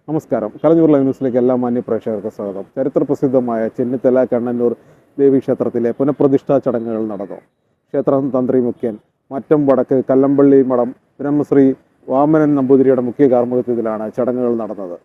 നമസ്കാരം. കലഞ്ഞൂർ ലൈവ് ന്യൂസിലേക്ക് എല്ലാ മാന്യ പ്രേക്ഷകർക്ക് സ്വാഗതം. ചരിത്ര പ്രസിദ്ധമായ ചെന്നിത്തല കണ്ണന്നൂർ ദേവീക്ഷേത്രത്തിലെ പുനഃപ്രതിഷ്ഠാ ചടങ്ങുകൾ നടന്നു. ക്ഷേത്രം തന്ത്രി മുഖ്യൻ മറ്റം വടക്ക് കല്ലമ്പള്ളി മഠം ബ്രഹ്മശ്രീ വാമനൻ നമ്പൂതിരിയുടെ മുഖ്യ കാർമ്മികത്വത്തിലാണ് ചടങ്ങുകൾ നടന്നത്.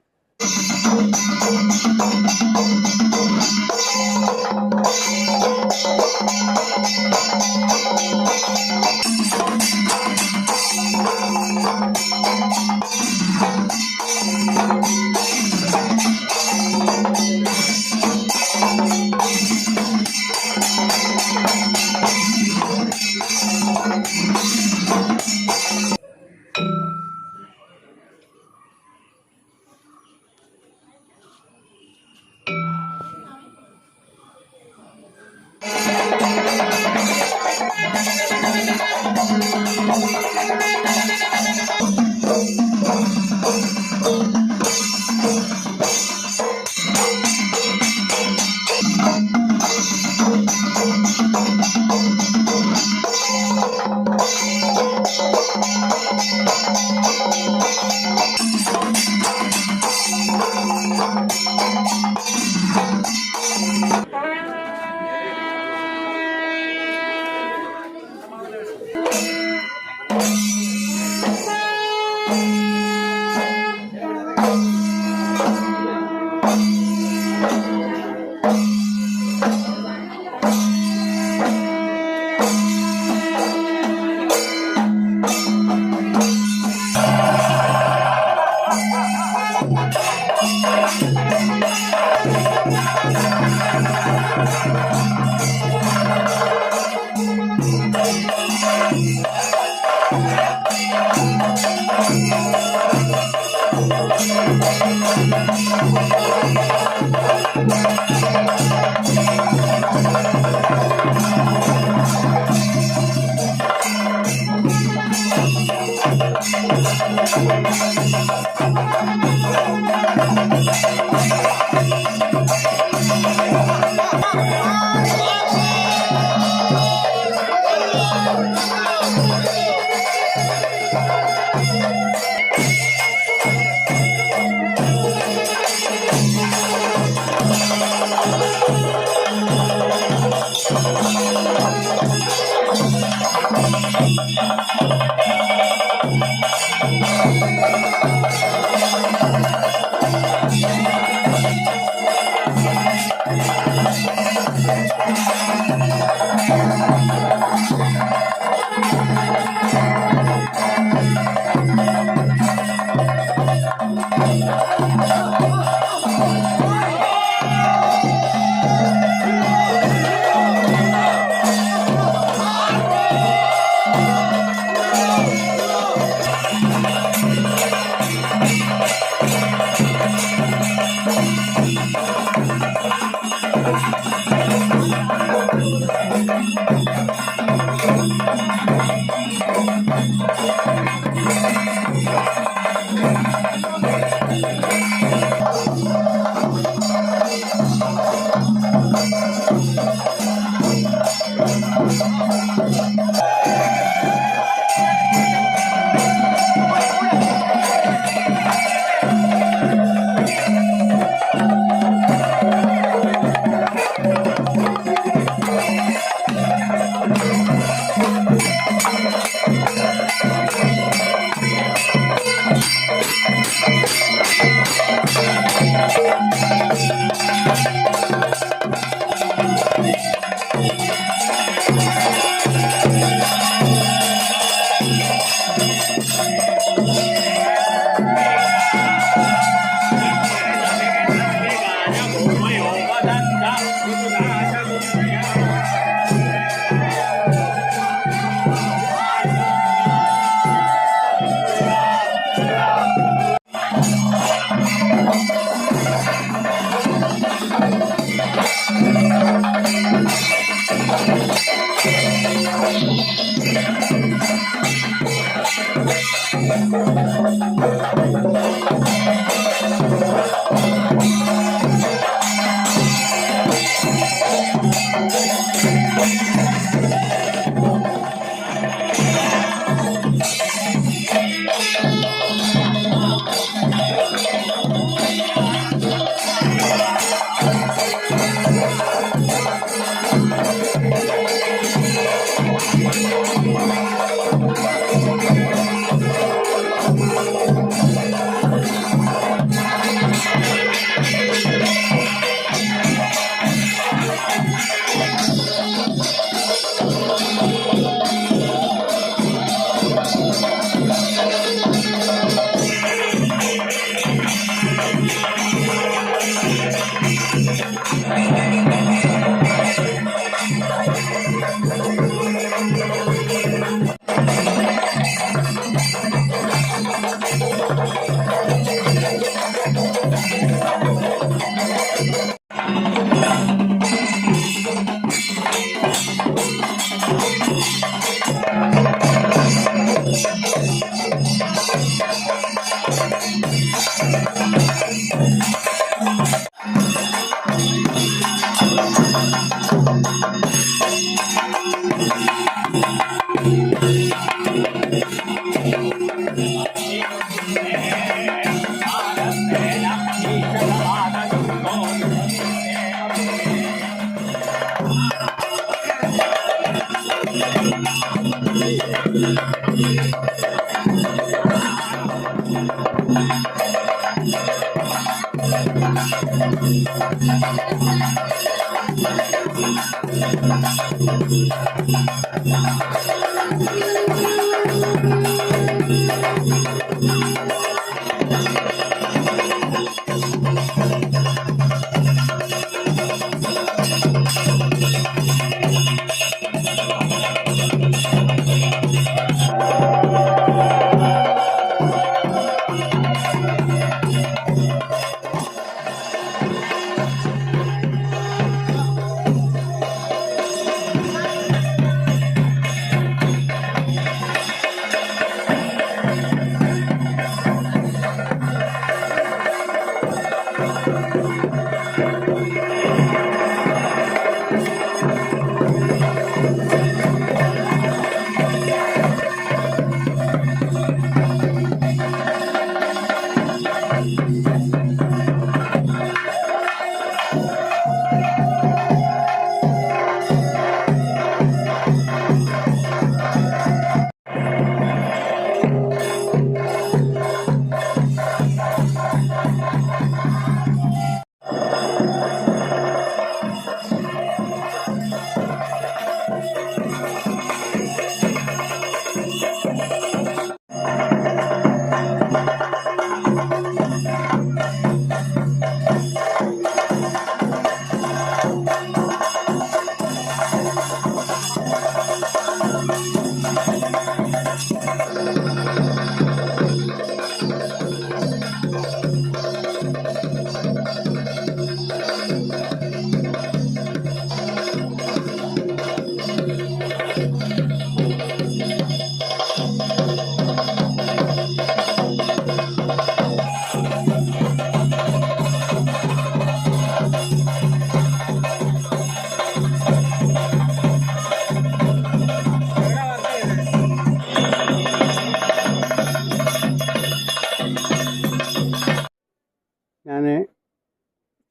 ഞാൻ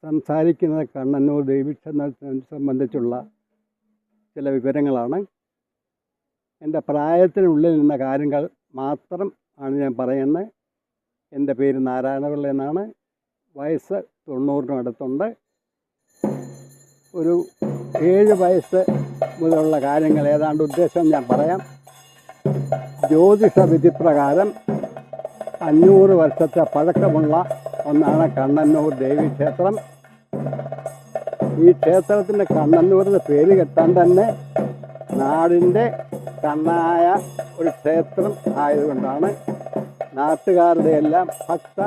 സംസാരിക്കുന്നത് കണ്ണന്നൂർ ദേവീക്ഷേത്രത്തെ സംബന്ധിച്ചുള്ള ചില വിവരങ്ങളാണ്. എൻ്റെ പ്രായത്തിനുള്ളിൽ നിന്ന കാര്യങ്ങൾ മാത്രം ആണ് ഞാൻ പറയുന്നത്. എൻ്റെ പേര് നാരായണപിള്ള എന്നാണ്. വയസ്സ് 90 അടുത്തുണ്ട്. ഒരു 7 വയസ്സ് മുതലുള്ള കാര്യങ്ങൾ ഏതാണ്ട് ഉദ്ദേശം ഞാൻ പറയാം. ജ്യോതിഷ വിധിപ്രകാരം 500 വർഷത്തെ പഴക്കമുള്ള ഒന്നാണ് കണ്ണന്നൂർ ദേവീക്ഷേത്രം. ഈ ക്ഷേത്രത്തിൻ്റെ കണ്ണന്നൂരിന് പേര് കെട്ടാൻ തന്നെ നാടിൻ്റെ കണ്ണായ ഒരു ക്ഷേത്രം ആയതുകൊണ്ടാണ്. നാട്ടുകാരുടെ എല്ലാം ഭക്ത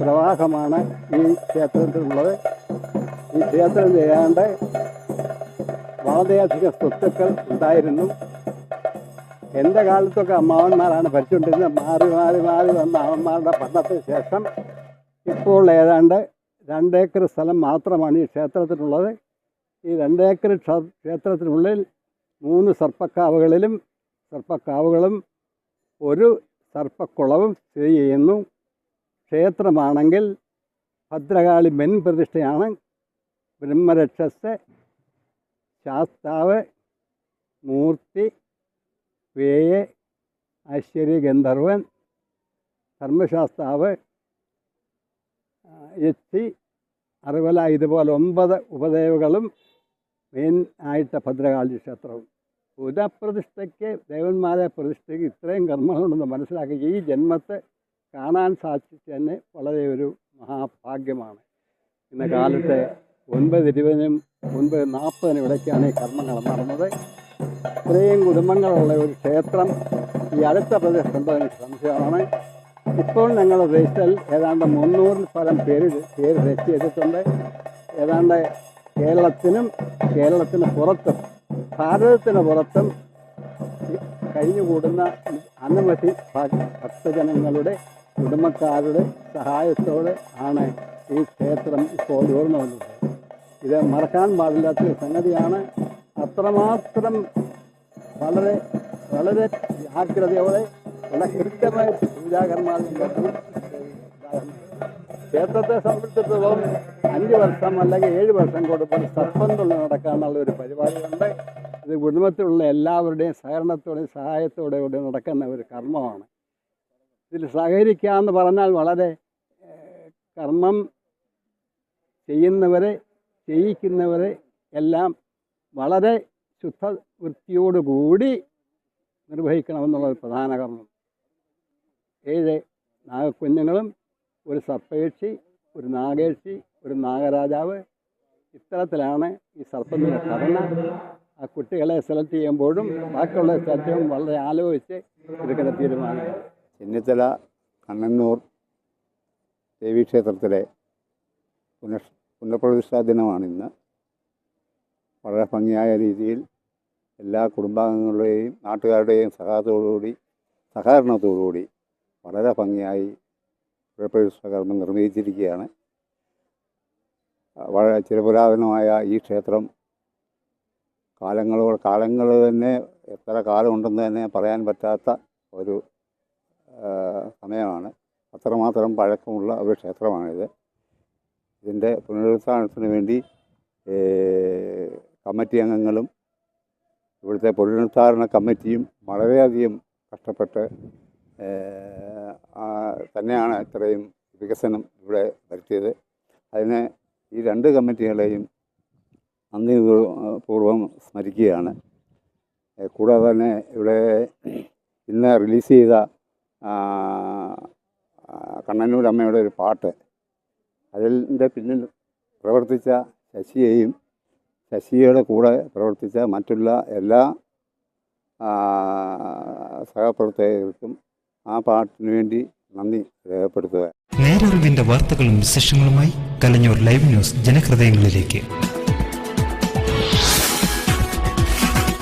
പ്രവാഹമാണ് ഈ ക്ഷേത്രത്തിലുള്ളത്. ഈ ക്ഷേത്രം ചെയ്യാണ്ട് വളരെയധികം സ്വത്തുക്കൾ ഉണ്ടായിരുന്നു. എൻ്റെ കാലത്തൊക്കെ അമ്മാവന്മാരാണ് ഭരിച്ചുകൊണ്ടിരുന്നത്. മാറി മാറി മാറി വന്ന അമ്മമാരുടെ ഭരണത്തിന് ശേഷം ഇപ്പോൾ ഏതാണ്ട് 2 ഏക്കർ സ്ഥലം മാത്രമാണ് ഈ ക്ഷേത്രത്തിനുള്ളത്. ഈ 2 ഏക്കർ ക്ഷേത്രത്തിനുള്ളിൽ 3 സർപ്പക്കാവുകളും ഒരു സർപ്പക്കുളവും സ്ഥിതി ചെയ്യുന്നു. ക്ഷേത്രമാണെങ്കിൽ ഭദ്രകാളി മെൻ പ്രതിഷ്ഠയാണ്. ബ്രഹ്മരക്ഷസ്, ശാസ്താവ്, മൂർത്തി, വേയ, ഐശ്വര്യ ഗന്ധർവൻ, ധർമ്മശാസ്താവ്, യക്ഷി, അറുവല, ഇതുപോലെ 9 ഉപദേവകളും മെയിൻ ആയിട്ട് ഭദ്രകാളി ക്ഷേത്രവും. പുനഃപ്രതിഷ്ഠയ്ക്ക് ദേവന്മാരെ പ്രതിഷ്ഠയ്ക്ക് ഇത്രയും കർമ്മങ്ങളുണ്ടെന്ന് മനസ്സിലാക്കി ഈ ജന്മത്തെ കാണാൻ സാധിച്ചു തന്നെ വളരെ ഒരു മഹാഭാഗ്യമാണ്. ഇന്ന കാലത്തെ 9:20-നും 9:40-നും ഇടയ്ക്കാണ് ഈ കർമ്മങ്ങൾ നടന്നത്. ഇത്രയും കുടുംബങ്ങളുള്ള ഒരു ക്ഷേത്രം ഈ അടുത്ത പ്രദേശത്തുണ്ടോ എനിക്ക് സംശയമാണ്. ഇപ്പോൾ ഞങ്ങളുടെ ദേശത്തിൽ ഏതാണ്ട് 300-ൽ പരം പേര് രജിസ്റ്റർ ചെയ്തിട്ടുണ്ട്. ഏതാണ്ട് കേരളത്തിന് പുറത്തും ഭാരതത്തിന് പുറത്തും കഴിഞ്ഞുകൂടുന്ന അനവധി ഭക്തജനങ്ങളുടെ കുടുംബക്കാരുടെ സഹായത്തോടെ ആണ് ഈ ക്ഷേത്രം ഇപ്പോൾ ഉയർന്നു വന്നത്. ഇത് മറക്കാൻ പാടില്ലാത്തൊരു സംഗതിയാണ്. അത്രമാത്രം വളരെ വളരെ ജാഗ്രതയോടെ വളരെ കൃത്യമായ പൂജാകർമാരുടെ ക്ഷേത്രത്തെ സംബന്ധിച്ചിടത്തോളം 5 വർഷം അല്ലെങ്കിൽ 7 വർഷം കൂടുമ്പോൾ സർപ്പന്തുള്ള നടക്കാനുള്ള ഒരു പരിപാടിയുണ്ട്. ഇത് കുടുംബത്തിലുള്ള എല്ലാവരുടെയും സഹകരണത്തോടെയും സഹായത്തോടെ നടക്കുന്ന ഒരു കർമ്മമാണ്. ഇതിൽ സഹകരിക്കുക എന്ന് പറഞ്ഞാൽ വളരെ കർമ്മം ചെയ്യുന്നവരെ ചെയ്യിക്കുന്നവരെ എല്ലാം വളരെ ശുദ്ധ വൃത്തിയോടുകൂടി നിർവഹിക്കണമെന്നുള്ള ഒരു പ്രധാന കർമ്മം. 7 നാഗക്കുഞ്ഞുങ്ങളും ഒരു സർപ്പയക്ഷി, ഒരു നാഗേക്ഷി, ഒരു നാഗരാജാവ്, ഇത്തരത്തിലാണ് ഈ സർപ്പത്തിൻ്റെ ഘടന. ആ കുട്ടികളെ സെലക്ട് ചെയ്യുമ്പോഴും ബാക്കിയുള്ള സെലക്ട് വളരെ ആലോചിച്ച് എടുക്കുന്ന തീരുമാനമാണ്. ചെന്നിത്തല കണ്ണന്നൂർ ദേവീക്ഷേത്രത്തിലെ പുനഃപ്രതിഷ്ഠാ ദിനമാണിന്ന്. വളരെ ഭംഗിയായ രീതിയിൽ എല്ലാ കുടുംബാംഗങ്ങളുടെയും നാട്ടുകാരുടെയും സഹകരണത്തോടുകൂടി വളരെ ഭംഗിയായി പുനഃപ്രതിഷ്ഠാ കർമ്മം നിർവഹിച്ചിരിക്കുകയാണ്. വളരെ ചിരപുരാതനമായ ഈ ക്ഷേത്രം കാലങ്ങൾ തന്നെ എത്ര കാലമുണ്ടെന്ന് തന്നെ പറയാൻ പറ്റാത്ത ഒരു സമയമാണ്. അത്രമാത്രം പഴക്കമുള്ള ഒരു ക്ഷേത്രമാണിത്. ഇതിൻ്റെ പുനരുദ്ധാരണത്തിന് വേണ്ടി കമ്മിറ്റി അംഗങ്ങളും ഇവിടുത്തെ പുനരുദ്ധാരണ കമ്മിറ്റിയും വളരെയധികം കഷ്ടപ്പെട്ട് തന്നെയാണ് ഇത്രയും വികസനം ഇവിടെ വരുത്തിയത്. അതിന് ഈ 2 കമ്മിറ്റികളെയും നന്ദിപൂർവ്വം സ്മരിക്കുകയാണ്. കൂടാതെ തന്നെ ഇവിടെ ഇന്ന് റിലീസ് ചെയ്ത കണ്ണന്നൂരമ്മയുടെ ഒരു പാട്ട്, അതിൻ്റെ പിന്നിൽ പ്രവർത്തിച്ച ശശിയുടെ കൂടെ പ്രവർത്തിച്ച മറ്റുള്ള എല്ലാ സഹപ്രവർത്തകർക്കും ആ പാട്ടിന് വേണ്ടി നന്ദി രേഖപ്പെടുത്തുക. നേരറിവിന്റെ വാർത്തകളും വിശേഷങ്ങളുമായി കലഞ്ഞൂർ ലൈവ് ന്യൂസ് ജനഹൃദയങ്ങളിലേക്ക്.